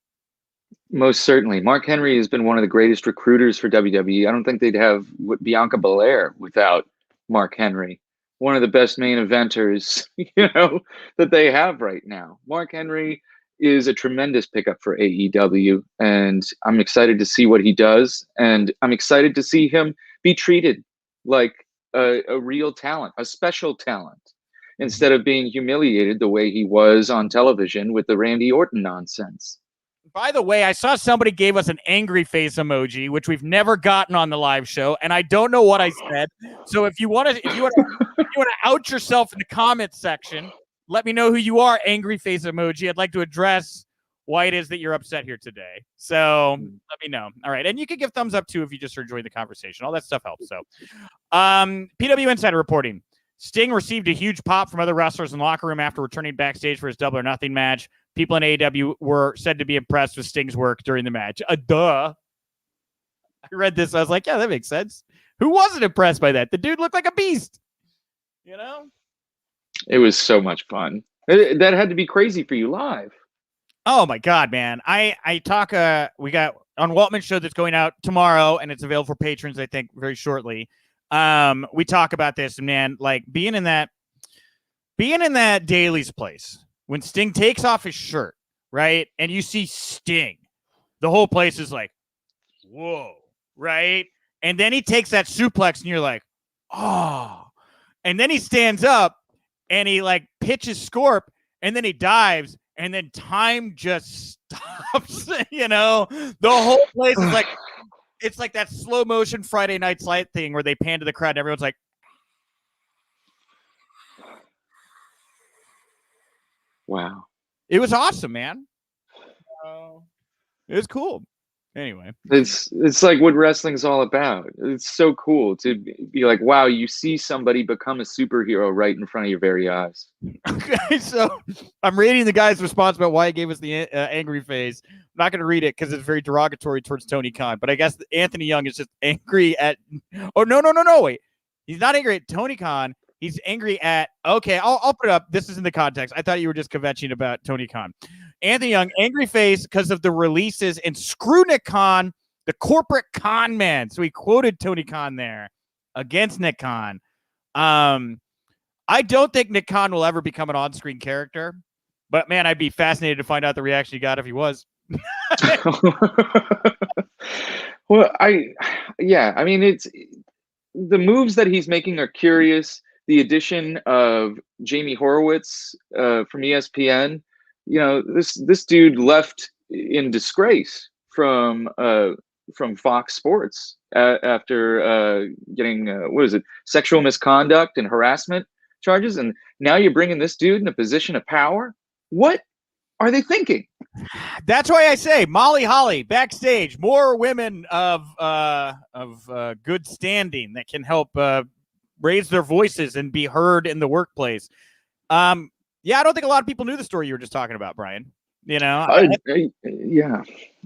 Most certainly. Mark Henry has been one of the greatest recruiters for WWE. I don't think they'd have Bianca Belair without Mark Henry. One of the best main eventers, that they have right now. Mark Henry is a tremendous pickup for AEW, and I'm excited to see what he does. And I'm excited to see him be treated like a real talent, a special talent, instead of being humiliated the way he was on television with the Randy Orton nonsense. By the way, I saw somebody gave us an angry face emoji, which we've never gotten on the live show, and I don't know what I said. So if you want to out yourself in the comments section, let me know who you are, angry face emoji. I'd like to address why it is that you're upset here today. So let me know. All right, and you can give thumbs up too if you just are enjoying the conversation. All that stuff helps. So, PW Insider reporting: Sting received a huge pop from other wrestlers in the locker room after returning backstage for his Double or Nothing match. People in AEW were said to be impressed with Sting's work during the match. Duh. I read this. I was like, yeah, that makes sense. Who wasn't impressed by that? The dude looked like a beast. It was so much fun. That had to be crazy for you live. Oh, my God, man. I talk, we got on Waltman's show that's going out tomorrow, and it's available for patrons, I think, very shortly. We talk about this, and man, like being in that Daly's place when Sting takes off his shirt, right? And you see Sting, the whole place is like, whoa, right? And then he takes that suplex and you're like, oh, and then he stands up and he like pitches Scorp and then he dives and then time just stops, the whole place is like, it's like that slow motion Friday Night Lights thing where they pan to the crowd and everyone's like, wow. It was awesome, man. It was cool. Anyway. It's like what wrestling's all about. It's so cool to be like, wow, you see somebody become a superhero right in front of your very eyes. Okay, so I'm reading the guy's response about why he gave us the angry face. I'm not going to read it because it's very derogatory towards Tony Khan, but I guess Anthony Young is just angry at... Oh, no, wait. He's not angry at Tony Khan. He's angry at... Okay, I'll put it up. This is in the context. I thought you were just kvetching about Tony Khan. Anthony Young, angry face because of the releases, and screw Nick Khan, the corporate con man. So he quoted Tony Khan there against Nick Khan. I don't think Nick Khan will ever become an on-screen character, but man, I'd be fascinated to find out the reaction he got if he was. Well, I mean, it's the moves that he's making are curious. The addition of Jamie Horowitz from ESPN, this dude left in disgrace from Fox Sports after getting sexual misconduct and harassment charges, and now you're bringing this dude in a position of power. What are they thinking? That's why I say Molly Holly backstage, more women of good standing that can help raise their voices and be heard in the workplace. Yeah, I don't think a lot of people knew the story you were just talking about, Brian. Yeah.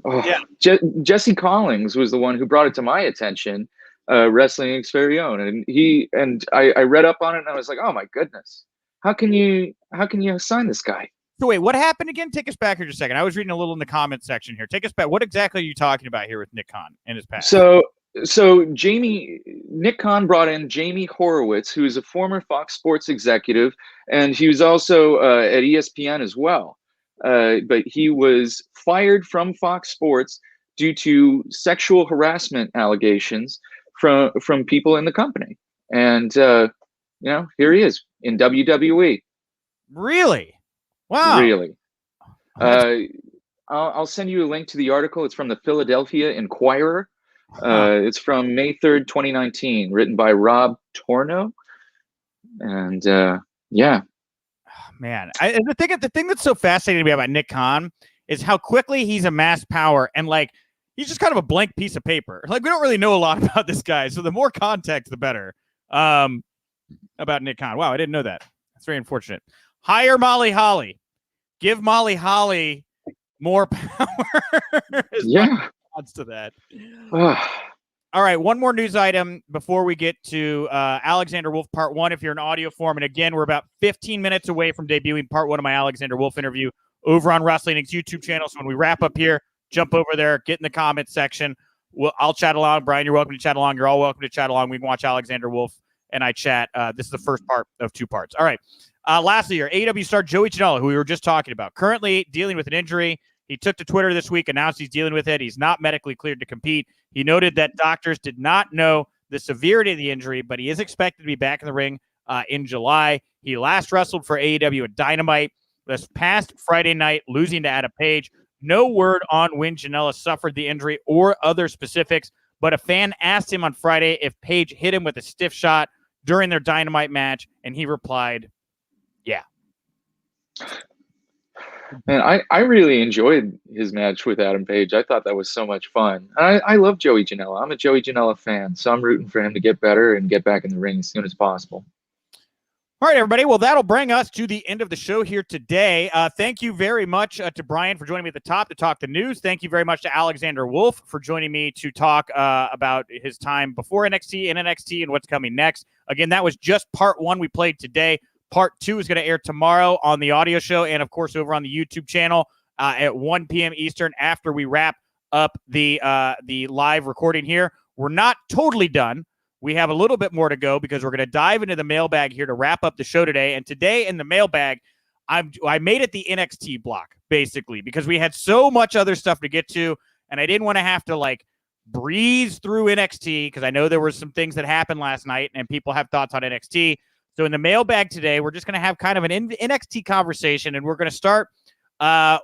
Oh, yeah. Jesse Collins was the one who brought it to my attention, Wrestling Inc.'s very own, and I read up on it and I was like, oh my goodness, how can you assign this guy? So wait, what happened again? Take us back here just a second. I was reading a little in the comments section here. Take us back. What exactly are you talking about here with Nick Khan and his past? So Nick Khan brought in Jamie Horowitz, who is a former Fox Sports executive, and he was also at ESPN as well. But he was fired from Fox Sports due to sexual harassment allegations from people in the company. And here he is in WWE. Really? Wow. Really. I'll send you a link to the article. It's from the Philadelphia Inquirer. It's from May 3rd, 2019, written by Rob Torno. And yeah. Man, the thing that's so fascinating to me about Nick Khan is how quickly he's amassed power, and like he's just kind of a blank piece of paper. Like we don't really know a lot about this guy, so the more context, the better. About Nick Khan. Wow, I didn't know that. That's very unfortunate. Hire Molly Holly. Give Molly Holly more power. Yeah. To that. All right, one more news item before we get to Alexander Wolf Part 1 if you're in audio form. And again, we're about 15 minutes away from debuting Part 1 of my Alexander Wolf interview over on Wrestling Inc.'s YouTube channel. So when we wrap up here, jump over there, get in the comment section. I'll chat along. Brian, you're welcome to chat along. You're all welcome to chat along. We can watch Alexander Wolf and I chat. This is the first part of 2 parts. All right. Lastly, here, AEW star Joey Janela, who we were just talking about, currently dealing with an injury. He took to Twitter this week, announced he's dealing with it. He's not medically cleared to compete. He noted that doctors did not know the severity of the injury, but he is expected to be back in the ring in July. He last wrestled for AEW at Dynamite this past Friday night, losing to Adam Page. No word on when Janela suffered the injury or other specifics, but a fan asked him on Friday if Page hit him with a stiff shot during their Dynamite match, and he replied, yeah. Man, I really enjoyed his match with Adam Page. I thought that was so much fun. I love Joey Janela. I'm a Joey Janela fan, so I'm rooting for him to get better and get back in the ring as soon as possible. All right, everybody. Well, that'll bring us to the end of the show here today. Thank you very much to Brian for joining me at the top to talk the news. Thank you very much to Alexander Wolf for joining me to talk about his time before NXT and NXT and what's coming next. Again, that was just part 1 we played today. Part 2 is going to air tomorrow on the audio show and, of course, over on the YouTube channel at 1 p.m. Eastern after we wrap up the live recording here. We're not totally done. We have a little bit more to go because we're going to dive into the mailbag here to wrap up the show today. And today in the mailbag, I made it the NXT block, basically, because we had so much other stuff to get to, and I didn't want to have to, breeze through NXT because I know there were some things that happened last night and people have thoughts on NXT. So in the mailbag today, we're just going to have kind of an NXT conversation, and we're going to start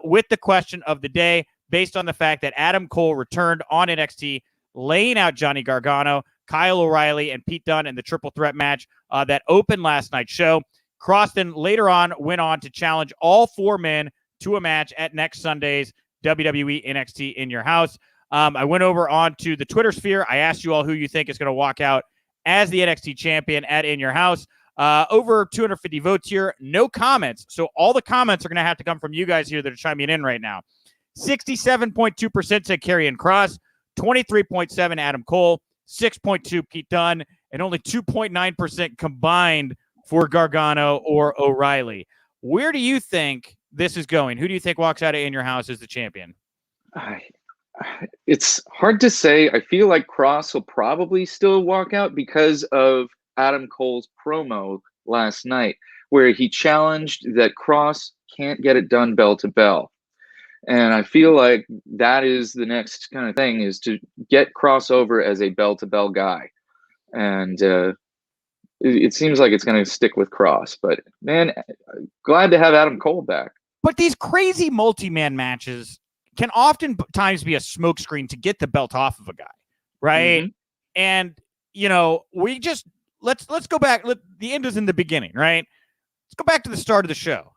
with the question of the day based on the fact that Adam Cole returned on NXT, laying out Johnny Gargano, Kyle O'Reilly, and Pete Dunne in the triple threat match that opened last night's show. Cross then later on went on to challenge all 4 men to a match at next Sunday's WWE NXT In Your House. I went over onto the Twitter sphere. I asked you all who you think is going to walk out as the NXT champion at In Your House. Over 250 votes here. No comments. So all the comments are going to have to come from you guys here that are chiming in right now. 67.2% said Karrion Kross, 23.7% Adam Cole, 6.2% Pete Dunne, and only 2.9% combined for Gargano or O'Reilly. Where do you think this is going? Who do you think walks out of In Your House as the champion? It's hard to say. I feel like Kross will probably still walk out because of Adam Cole's promo last night, where he challenged that Kross can't get it done bell to bell. And I feel like that is the next kind of thing, is to get Kross over as a bell to bell guy. And it seems like it's going to stick with Kross, but man, glad to have Adam Cole back. But these crazy multi-man matches can oftentimes be a smokescreen to get the belt off of a guy, right? Mm-hmm. And we just let's go back. The end is in the beginning, right? Let's go back to the start of the show.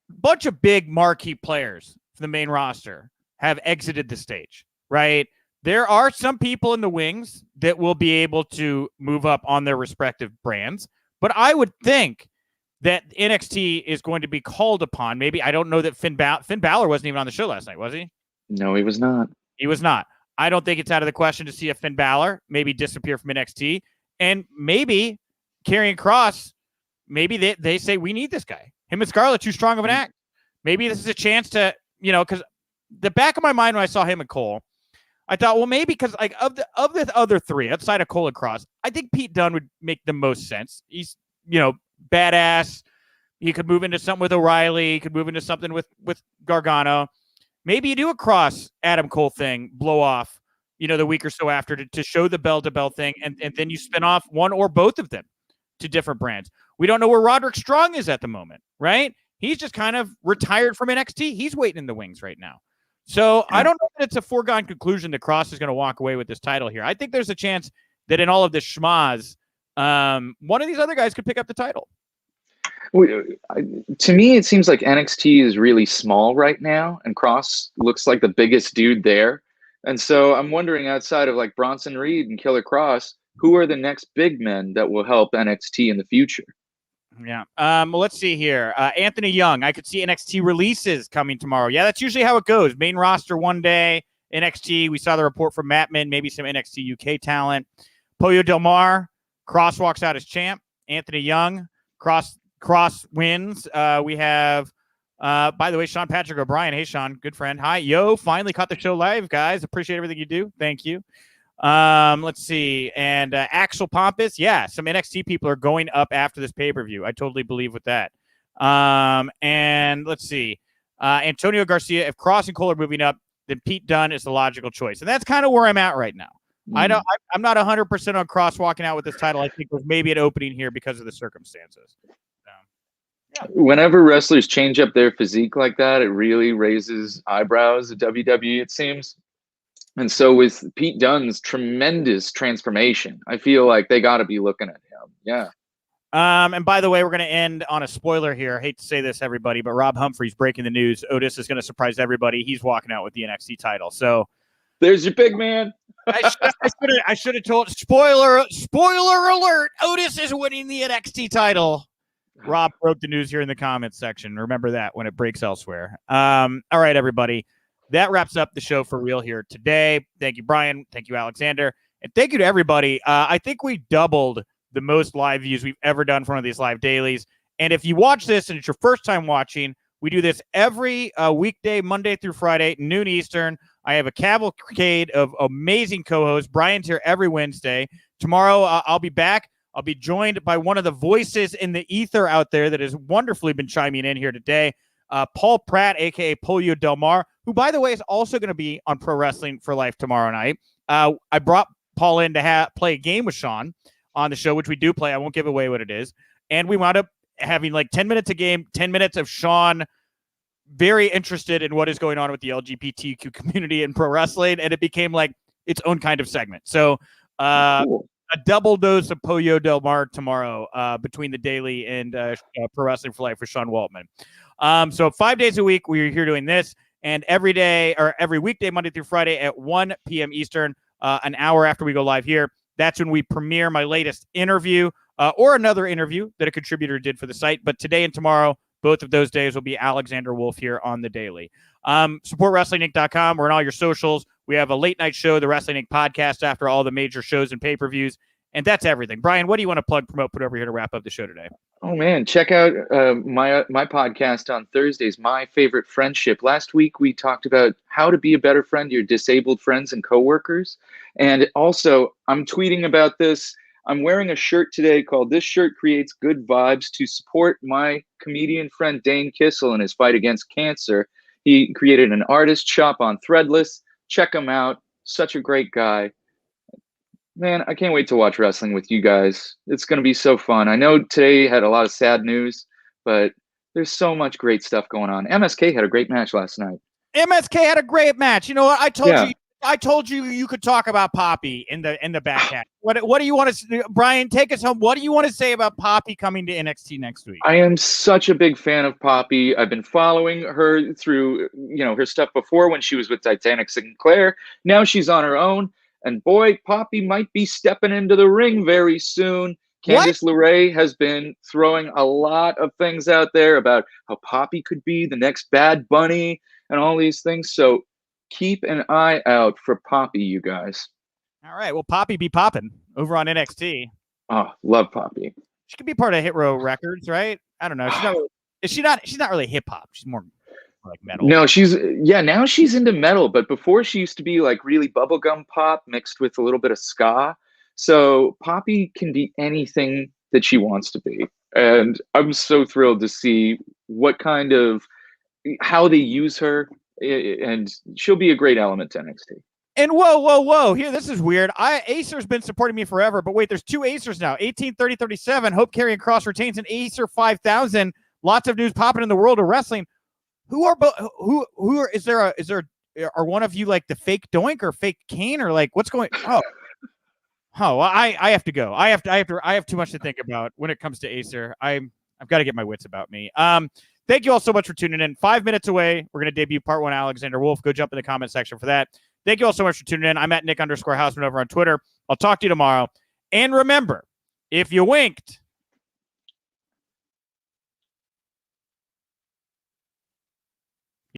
Bunch of big marquee players from the main roster have exited the stage, right? There are some people in the wings that will be able to move up on their respective brands, but I would think that NXT is going to be called upon. Maybe, I don't know that Finn Balor wasn't even on the show last night, was he? No, he was not. He was not. I don't think it's out of the question to see a Finn Balor maybe disappear from NXT. And maybe Karrion Kross, maybe they say, we need this guy. Him and Scarlett, too strong of an act. Maybe this is a chance to, because the back of my mind when I saw him and Cole, I thought, well, maybe because of the other 3 outside of Cole and Kross, I think Pete Dunne would make the most sense. He's, badass. He could move into something with O'Reilly. He could move into something with Gargano. Maybe you do a Kross Adam Cole thing, blow off, the week or so after to show the bell to bell thing, and then you spin off one or both of them to different brands. We don't know where Roderick Strong is at the moment, right? He's just kind of retired from NXT. He's waiting in the wings right now. So I don't know that it's a foregone conclusion that Kross is going to walk away with this title here. I think there's a chance that in all of this schmaz, one of these other guys could pick up the title. To me, it seems like NXT is really small right now, and Kross looks like the biggest dude there. And so I'm wondering, outside of Bronson Reed and Killer Kross, who are the next big men that will help NXT in the future? Yeah. Well, let's see here. Anthony Young. I could see NXT releases coming tomorrow. Yeah, that's usually how it goes. Main roster one day. NXT. We saw the report from Mattman. Maybe some NXT UK talent. Pollo Del Mar. Kross walks out as champ. Anthony Young. Kross wins. We have By the way, Sean Patrick O'Brien. Hey, Sean, good friend. Hi, yo, finally caught the show live, guys. Appreciate everything you do. Thank you. Let's see. And Axel Pompous. Yeah, some NXT people are going up after this pay-per-view. I totally believe with that. And let's see. Antonio Garcia, if Cross and Cole are moving up, then Pete Dunne is the logical choice. And that's kind of where I'm at right now. I'm not 100% on Cross walking out with this title. I think there's maybe an opening here because of the circumstances. Yeah. Whenever wrestlers change up their physique like that, it really raises eyebrows at WWE, it seems. And so with Pete Dunne's tremendous transformation, I feel like they got to be looking at him. Yeah. And by the way, we're going to end on a spoiler here. I hate to say this, everybody, but Rob Humphrey's breaking the news. Otis is going to surprise everybody. He's walking out with the NXT title. So there's your big man. I should have told. Spoiler alert. Otis is winning the NXT title. Rob broke the news here in the comments section. Remember that when it breaks elsewhere. All right, everybody. That wraps up the show for real here today. Thank you, Brian. Thank you, Alexander. And thank you to everybody. I think we doubled the most live views we've ever done for one of these live dailies. And if you watch this and it's your first time watching, we do this every weekday, Monday through Friday, noon Eastern. I have a cavalcade of amazing co-hosts. Brian's here every Wednesday. Tomorrow, I'll be back. I'll be joined by one of the voices in the ether out there that has wonderfully been chiming in here today, Paul Pratt, a.k.a. Polio Del Mar, who, by the way, is also going to be on Pro Wrestling for Life tomorrow night. I brought Paul in to play a game with Sean on the show, which we do play. I won't give away what it is. And we wound up having like 10 minutes a game, 10 minutes of Sean very interested in what is going on with the LGBTQ community in pro wrestling. And it became like its own kind of segment. So cool. A double dose of Pollo Del Mar tomorrow between the daily and Pro Wrestling for Life with Sean Waltman. So 5 days a week, we're here doing this. And every day or every weekday, Monday through Friday at 1 p.m. Eastern, an hour after we go live here, that's when we premiere my latest interview or another interview that a contributor did for the site. But today and tomorrow, both of those days will be Alexander Wolf here on the daily. Support WrestlingInc.com. We're on all your socials. We have a late night show, the Wrestling Inc. podcast, after all the major shows and pay-per-views. And that's everything. Brian, what do you want to plug, promote, put over here to wrap up the show today? Oh, man. Check out my podcast on Thursdays, My Favorite Friendship. Last week, we talked about how to be a better friend to your disabled friends and coworkers. And also, I'm tweeting about this. I'm wearing a shirt today called This Shirt Creates Good Vibes to support my comedian friend Dane Kissel in his fight against cancer. He created an artist shop on Threadless. Check him out. Such a great guy. Man, I can't wait to watch wrestling with you guys. It's going to be so fun. I know today had a lot of sad news, but there's so much great stuff going on. MSK had a great match last night. MSK had a great match. You know what? I told you you could talk about Poppy in the back half. What do you want to, Brian? Take us home. What do you want to say about Poppy coming to NXT next week? I am such a big fan of Poppy. I've been following her through her stuff before when she was with Titanic Sinclair. Now she's on her own, and boy, Poppy might be stepping into the ring very soon. Candice LeRae has been throwing a lot of things out there about how Poppy could be the next Bad Bunny and all these things. So keep an eye out for Poppy, you guys. All right. Well, Poppy be popping over on NXT. Oh, love Poppy. She could be part of Hit Row Records, right? I don't know. She's not really hip hop. She's more like metal. No, now she's into metal, but before she used to be like really bubblegum pop mixed with a little bit of ska. So Poppy can be anything that she wants to be. And I'm so thrilled to see how they use her. And she'll be a great element to NXT. And whoa. Here, this is weird. Acer's been supporting me forever, but wait, there's two Acers now. 18, 30, 37. Hope Karrion Kross retains an Acer 5000. Lots of news popping in the world of wrestling. Are one of you like the fake Doink or fake Kane or like what's going? Well, I have to go. I have too much to think about when it comes to Acer. I've got to get my wits about me. Thank you all so much for tuning in. 5 minutes away, we're going to debut part 1, Alexander Wolf. Go jump in the comment section for that. Thank you all so much for tuning in. I'm at Nick_Hausman over on Twitter. I'll talk to you tomorrow. And remember, if you winked,